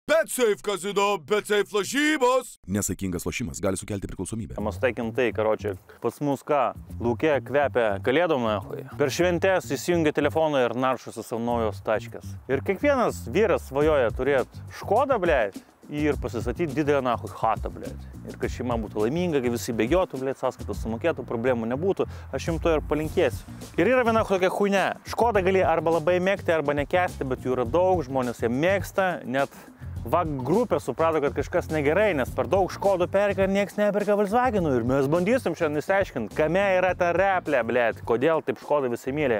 BetSafe kazino, BetSafe lažybos. Nesaikingas lošimas gali sukelti priklausomybę. Mastaikim tai, karočią, pas mus ką, lauke kvepia kalėdom, per šventės įsijungia telefoną ir naršosi savo naujos tačkas. Ir kiekvienas vyras svajoja turėti Škodą, blėt, ir pasistatyti didelę nahui chatą, blėt. Ir kad šeima būtų laiminga, kai visi bėgiotų, blėt, sąskaitos sumokėtų, problemų nebūtų, aš jums to ir palinkėsiu. Ir yra viena tokia chuйня. Škodą gali arba labai mėgti, arba nekęsti, bet jų yra daug, žmonės ją mėgsta, net VAG grupė suprato, kad kažkas negerai, nes per daug Škodų perka ir nieks neperka Volkswagenų. Ir mes bandysim šiandien išsiaiškinti, kame yra ta replė, blėt, kodėl taip Škodą visi myli.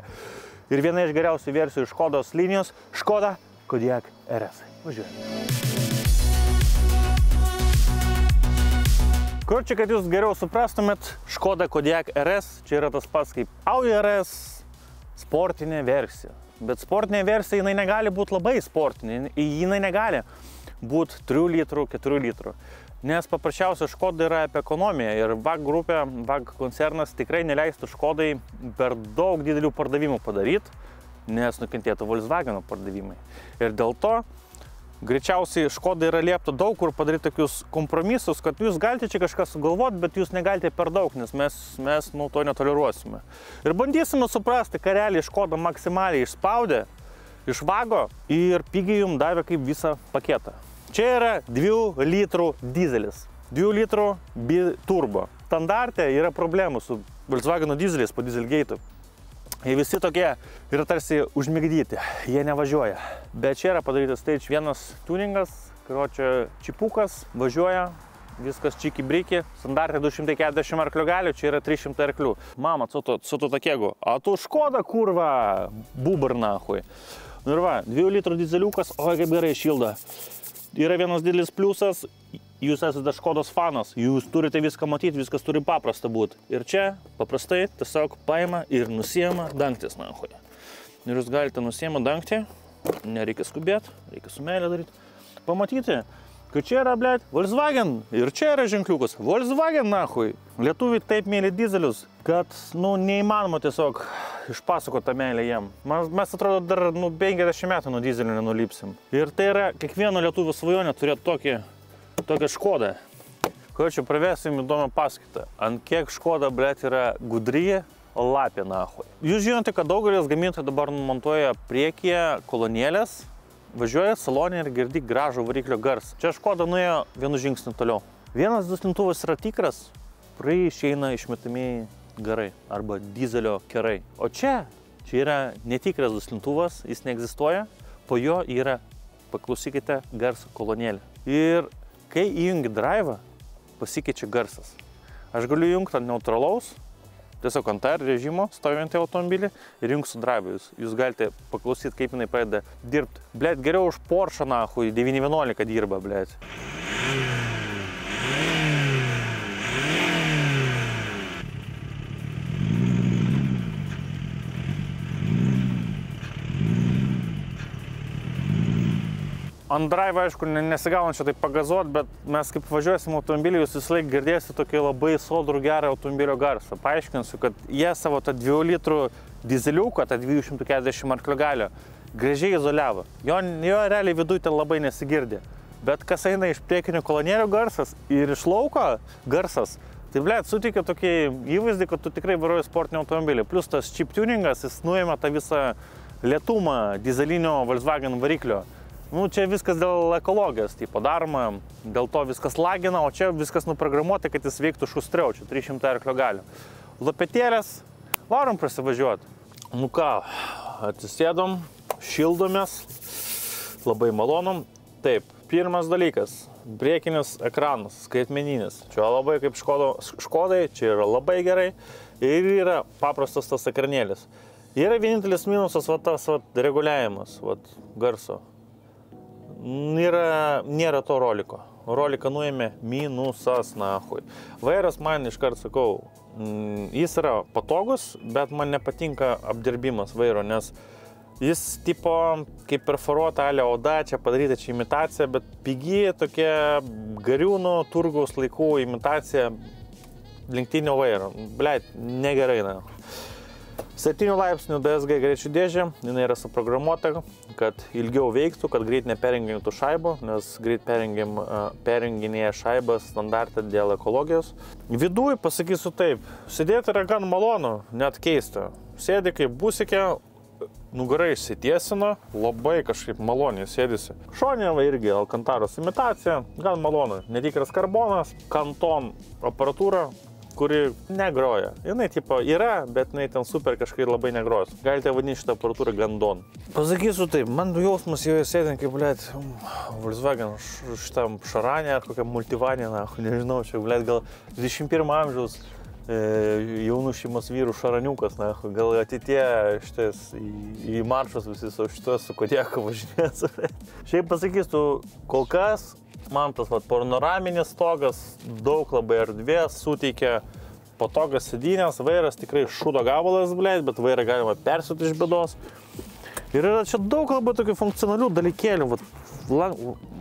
Ir viena iš geriausių versijų Škodos linijos – Škoda Kodiaq RS. Važiuojame. Kurčiai, kad jūs geriau suprastumėt, Škoda Kodiaq RS čia yra tas pats kaip Audi RS sportinė versija. Bet sportinė versija jinai negali būti labai sportinė, jinai negali būti 3 litrų, 4 litrų. Nes paprasčiausia Škoda yra apie ekonomiją ir VAG grupė, VAG koncernas tikrai neleistų Škodai per daug didelių pardavimų padaryti, nes nukentėtų Volkswageno pardavimai. Ir dėl to greičiausiai Škoda yra liepta daug kur padaryti tokius kompromisus, kad jūs galite čia kažką sugalvoti, bet jūs negalite per daug, nes mes nuo to netoleruosime. Ir bandysime suprasti, ką realiai Škoda maksimaliai išspaudė iš VAGo ir pigiai jums davė kaip visą paketą. Čia yra 2 litrų dizelis, 2 litrų turbo. Standarte yra problemų su Volkswageno dizeliais po Dieselgate. Jie visi tokie yra tarsi užmigdyti, jie nevažiuoja. Bet čia yra padarytas Stage 1 tuningas, karočią čipukas, važiuoja, viskas čiki-briki, standartai 240 arklių galių, čia yra 300 arklių. Mama, su to takiegu, a tu Škoda kurva, bubar nahui. Nu ir va, 2 litrų dizeliukas, oi kaip gerai šilda. Yra vienas didelis pliusas, jūs esate Škodos fanas, jūs turite viską matyti, viskas turi paprasta būti. Ir čia paprastai tiesiog paima ir nusiema dangtis nahui. Ir jūs galite nusiema dangtį, nereikia skubėti, reikia su meilė daryti. Pamatyti, kad čia yra, blėt, Volkswagen ir čia yra ženkliukas. Volkswagen nahui. Lietuviai taip mėly dizelius, kad, neįmanoma tiesiog išpasakoti tą meilę jiem. Mes atrodo dar, 50 metų nuo dizelio nenulypsim. Ir tai yra kiekvieno lietuvio svajonė turėti tokią Škodą. Kurčiai pravėsim įdomią paskaitą. Ant kiek Škoda, blėt, yra gudri lapė nahui. Jūs žinote, kad daugelis gamintojų dabar montuoja priekyje kolonėlės, važiuoja salonė ir girdi gražų variklio garsą. Čia Škoda nuėjo vienu žingsniu toliau. Vienas duslintuvas yra tikras, praėjai išeina išmetamieji garai arba dizelio kerai. O čia yra netikras duslintuvas, jis neegzistuoja, po jo yra, paklausykite, garso kolonėlė. Ir kai įjungi drive'ą, pasikeičia garsas. Aš galiu jungti ant neutralaus, tiesiog ant R režimo, stovintį automobilį ir jungsiu drive'ą. Jūs galite paklausyti, kaip jinai pradeda dirbti. Blėt, geriau už Porsche nahui 911 dirba, blėt. Ant drive, aišku, nesigaunam čia taip pagazuot, bet mes kaip važiuosim automobilį, jūs visą laiką girdėsite tokį labai sodrų gerą automobilio garsą. Paaiškinsiu, kad jie savo tą 2 litrų dizeliuką, tą 240 arklių galių, gražiai izoliavo. Jo realiai viduje ten labai nesigirdė. Bet kas eina iš priekinių kolonėlių garsas ir iš lauko garsas, tai, blėt, suteikia tokį įvaizdį, kad tu tikrai vairuoji sportinį automobilį. Plus tas chip tuningas, jis nuėmė tą visą lėtumą dizelinio Volkswagen variklio. Čia viskas dėl ekologijos, tipo daroma, dėl to viskas lagina, o čia viskas nuprogramuota, kad jis veiktų šustriau, čia 300 arklio galių. Lopetėlės, varom prasivažiuoti. Nu ką, atsisėdom, šildomės, labai malonom. Taip, pirmas dalykas, priekinis ekranas, skaitmeninis. Čia labai kaip Škodai, čia yra labai gerai ir yra paprastas tas ekranėlis. Yra vienintelis minusas, tas reguliavimas, garso. Nėra to roliko. Roliką nuėmė minusas nahui. Vairas man iškart sakau, jis yra patogus, bet man nepatinka apdirbimas vairo, nes jis tipo kaip perforuota alė oda, čia padaryta čia imitacija, bet pigi tokia gariūnų turgaus laikų imitacija lenktynių vairo. Blėt, negerai. 7 laipsnių DSG greičių dėžė, jinai yra suprogramuota, kad ilgiau veiktų, kad greit neperrengintų šaibų, nes greit perrenginėja šaibas standartą dėl ekologijos. Viduj, pasakysiu taip, sėdėti yra gan malonu, net keista. Sėdi kaip busikė, nugarai išsitiesina, labai kažkaip maloniai sėdisi. Šonėva irgi Alcantaros imitacija, gan malonu, netikras karbonas, Kanton aparatūra, kuri negroja. Jinai tipo yra, bet jinai ten super kažkaip labai negroja. Galite vadinti šitą aparatūrą Gandon. Pasakysiu taip, man jausmas joje sėdint kaip, blėt, Volkswagen šitam šaranė ar kokią multivanę, nežinau, čia, blėt, gal 21 amžiaus jaunų šeimos vyrų šaraniukas, gal ateitie šitas į maršas visi su šitos su Kodiaku važinės. Šiaip pasakysiu, kol kas man tas panoraminis stogas, daug labai erdvės suteikia, patogas sėdynės, vairas tikrai šūdo gabalas, blėt, bet vairą galima persiūti iš bėdos. Ir yra čia daug labai tokių funkcionalių dalykėlių,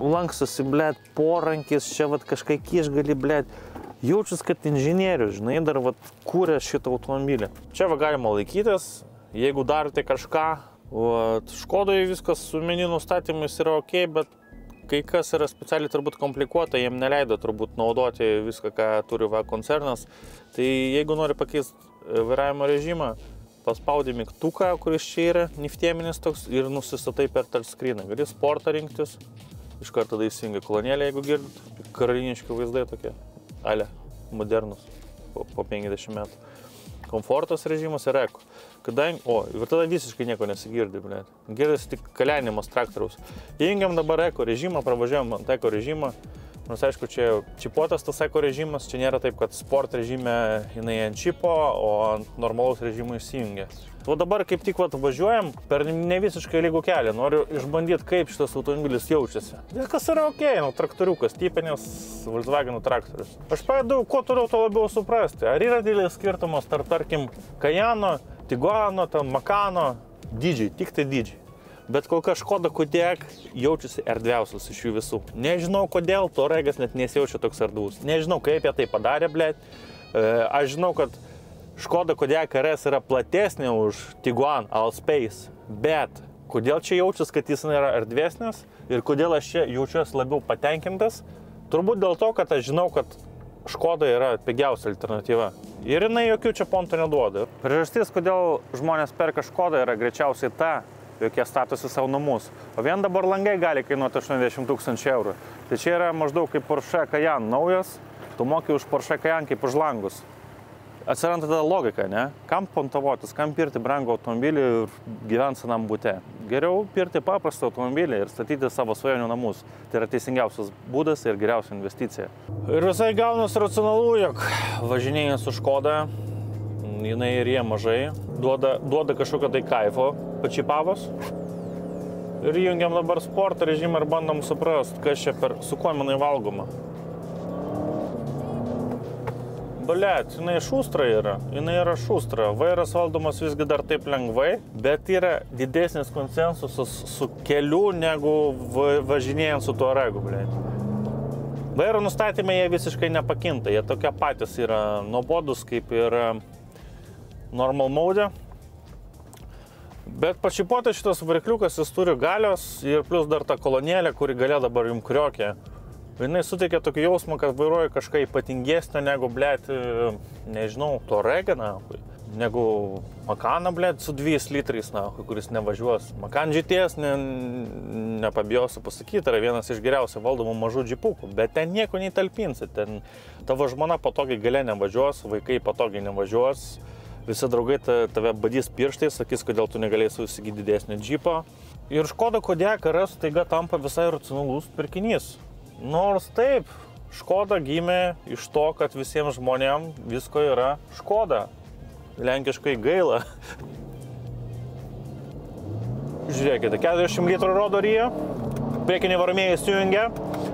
lankstosi, blėt, porankis, čia kažkai kišgali, blėt. Jaučius, kad inžinierius, žinai, dar kūrė šitą automobilį. Čia galima laikytis, jeigu darote kažką. Škodoje viskas su meniu nustatymais yra ok, bet kai kas yra specialiai turbūt komplikuota, jiem neleido turbūt naudoti viską, ką turi koncernas. Tai jeigu nori pakeisti vairavimo režimą, paspaudi mygtuką, kuris čia yra, niftėminis toks, ir nusistatai per touchscreeną. Gali sportą rinktis, iš karto tada įsijungia kolonėlę, jeigu girdit, karaliniški vaizdai tokie. Ale, modernus, po 50 metų. Komfortas režimas ir eko. Ir tada visiškai nieko nesigirdi, blėt. Girdisi tik kalenimas traktoriaus. Įjungiam dabar eko režimą, pravažiuojam ant eko režimą. Nors aišku, čia čipuotas tas eko režimas, čia nėra taip, kad sport režime jinai ant čipo, o ant normalaus režimo įsijungia. O dabar kaip tik važiuojam per ne visiškai lygų kelią, noriu išbandyti, kaip šitas automobilis jaučiasi. Viskas yra ok, traktoriukas, tipinis Volkswagen traktorius. Aš paėdu, kuo toliau to labiau suprasti. Ar yra didelis skirtumas tarkim, Kajano, Tiguano, Makano, dydžiai, tik tai dydžiai. Bet kol kas Škoda Kodiaq jaučiasi erdviausias iš jų visų. Nežinau kodėl, Touaregas net nesijaučia toks erdvus. Nežinau, kaip jie tai padarė, blėt. Aš žinau, kad Škoda Kodiaq RS yra platesnė už Tiguan Allspace, bet kodėl čia jaučiasi, kad jis yra erdvesnis ir kodėl aš čia jaučiuosi labiau patenkintas, turbūt dėl to, kad aš žinau, kad Škoda yra pigiausia alternatyva. Ir jinai jokių čia pontų neduoda. Priežastis, kodėl žmonės perka Škodą, yra greičiausiai ta, jog jie statosi savo namus. O vien dabar langai gali kainuoti 80 000 eurų. Tai čia yra maždaug kaip Porsche Cayenne naujas, tu moki už Porsche Cayenne kaip už langus. Atsiranda tada logika, ne? Kam pontavotis, kam pirkti brangų automobilį ir gyventi senam bute? Geriau pirkti paprastą automobilį ir statyti savo svajonių namus. Tai yra teisingiausias būdas ir geriausia investicija. Ir visai gaunas racionalu, jog važinėjant su Škoda, jinai ir jie mažai, duoda kažkokio tai kaifo pačipavos. Ir jungiam dabar sporto režimą ir bandom suprast, kas čia su kuo jinai valgoma. Blet, jinai šustra yra, vairas valdomas visgi dar taip lengvai, bet yra didesnis konsensusas su keliu negu važinėjant su Touaregu, blet. Vairo nustatymai jie visiškai nepakinta, jie tokie patys yra nuobodus kaip ir normal mode. Bet pačipuotas šitas varikliukas, jis turi galios ir plus dar ta kolonėlė, kuri galia dabar jums kriokė. Jinai suteikia tokį jausmą, kad vairuoja kažką ypatingesnio negu, blėt, nežinau, Touaregą, negu Makaną, blėt, su 2 litrais, kuris nevažiuos. Makan GTS, nepabijosiu pasakyti, yra vienas iš geriausiai valdomų mažų džipukų, bet ten nieko neįtalpinsi, ten tavo žmona patogiai gale nevažiuos, vaikai patogiai nevažiuos, visi draugai tave badys pirštais, sakys, kodėl tu negalėsi įsigyti didesnį džipą. Ir Škoda Kodiaq RS staiga tampa visai racionalus pirkinys. Nors taip, Škoda gimė iš to, kad visiems žmonėms visko yra Škoda. Lenkiškai gaila. Žiūrėkite, 40 litrų rodo ryja, priekiniai varomieji įsijungia,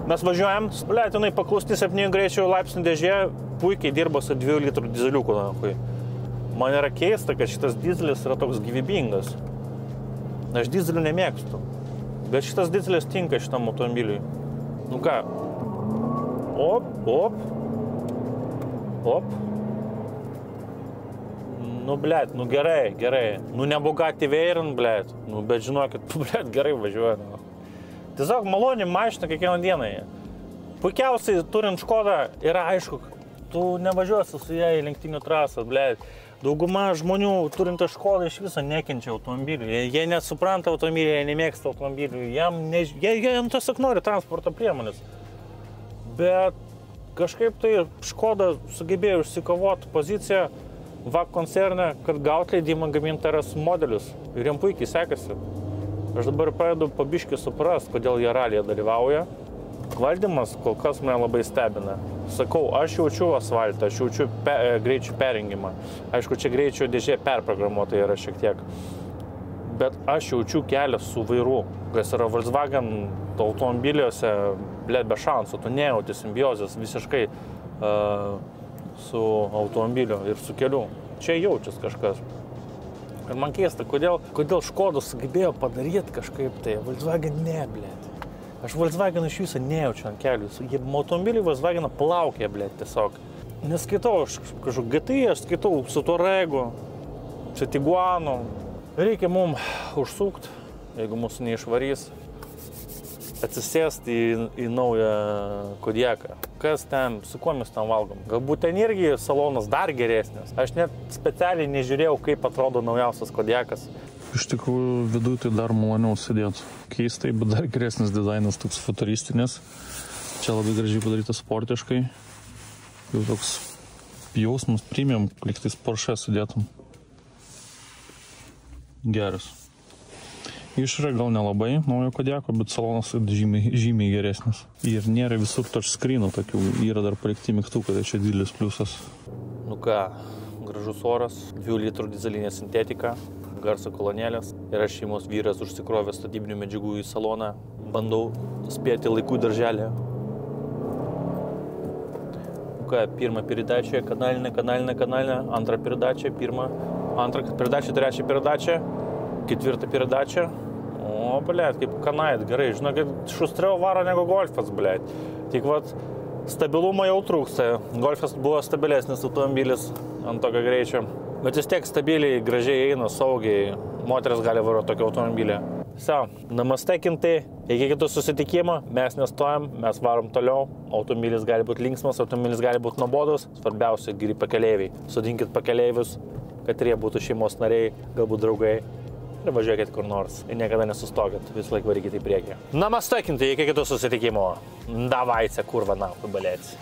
mes važiuojam, spletinai paklusti 7 greičių laipsnių dėžė, puikiai dirba su 2 litrų dizeliuku. Man yra keista, kad šitas dizelis yra toks gyvybingas. Aš dizelių nemėgstu, bet šitas dizelis tinka šitam automobiliui. Nu ką, op. Nu, blėt, nu gerai, gerai. Nu, ne Bugatti Veyron, blėt. Nu, bet žinokit, blėt, gerai važiuoja. Nu. Tiesiog maloniai mašina kiekvieną dieną. Puikiausiai, turint Škodą, yra aišku, tu nevažiuosi su ją į lenktynių trasą, blėt. Dauguma žmonių turint Škodą iš viso nekenčia automobilių. Jie nesupranta automobilių, jie nemėgsta automobilių. Jie tiesiog nori transporto priemonės. Bet kažkaip tai Škoda sugebėjo išsikovoti poziciją VAK koncerne, kad gauti leidimą gaminti RS modelius. Ir jiem puikiai sekasi. Aš dabar pradedu pabiškį suprast, kodėl jie ralyje dalyvauja. Valdymas kol kas mane labai stebina. Sakau, aš jaučiu asfaltą, aš jaučiu greičių perjungimą. Aišku, čia greičio dėžė perprogramuota yra šiek tiek. Bet aš jaučiu kelią su vairu, kas yra Volkswagen automobiliuose, blėt, be šansų, tu nejauti simbiozės visiškai su automobiliu ir su keliu. Čia jaučias kažkas. Ir man keista, kodėl Škoda sugebėjo padaryti kažkaip tai, Volkswagen ne, blėt. Aš Volkswagen iš viso nejaučiu ant kelių. Automobiliai Volkswagen plaukia, blėt, tiesiog. Neskaitau aš kažkokį GTI, aš skaitau su Touaregu, su Tiguanu. Reikia mums užsukti, jeigu mūsų neišvarys, atsisėsti į naują Kodiaką. Kas ten, su kuo mes ten valgom? Galbūt ten irgi salonas dar geresnis. Aš net specialiai nežiūrėjau, kaip atrodo naujausias Kodiakas. Iš tikrųjų, viduje tai dar maloniau sėdėti. Keistai, bet dar geresnis dizainas, toks futuristinis. Čia labai gražiai padarytas sportiškai. Jau toks jausmas premium, lyg tais Porsche sėdėtum. Geras. Išorė gal nelabai naujo Kodiako, bet salonas žymiai geresnis. Ir nėra visur touchscreenų tokių, yra dar palikti mygtukai, tai čia didelis pliusas. Nu ką, gražus oras, 2 litrų dizelinė sintetika, garso kolonėlės. Ir aš šeimos vyras užsikrovė statybinių medžiagų į saloną, bandau spėti laikų darželį. Nu ką, pirma передача, канальная, antra передача, antra передача, trečia передача. Ketvirta передача. O, blėt, kaip kanait, gerai. Žinokit, šustriau varo negu Golfas, blėt. Tik vat, stabilumo jau trūksta. Golfas buvo stabilesnis automobilis ant tokio greičio. Bet vis tiek stabiliai, gražiai eina, saugiai. Moteris gali varuoti tokio automobilį. Sau, namaste kintai. Iki kitų susitikimo, mes nestojam, mes varom toliau. Automobilis gali būti linksmas, automobilis gali būti nuobodus. Svarbiausia, geri pakeleiviai. Sodinkit pakeleivius, kad jie būtų šeimos nariai, galbūt draugai. Ir važiuokit kur nors. Ir niekada nesustokit. Visą laiką varykit į priekį. Namaste kintai, iki kitų susitikimo. Davaice, kurva, na, balėts.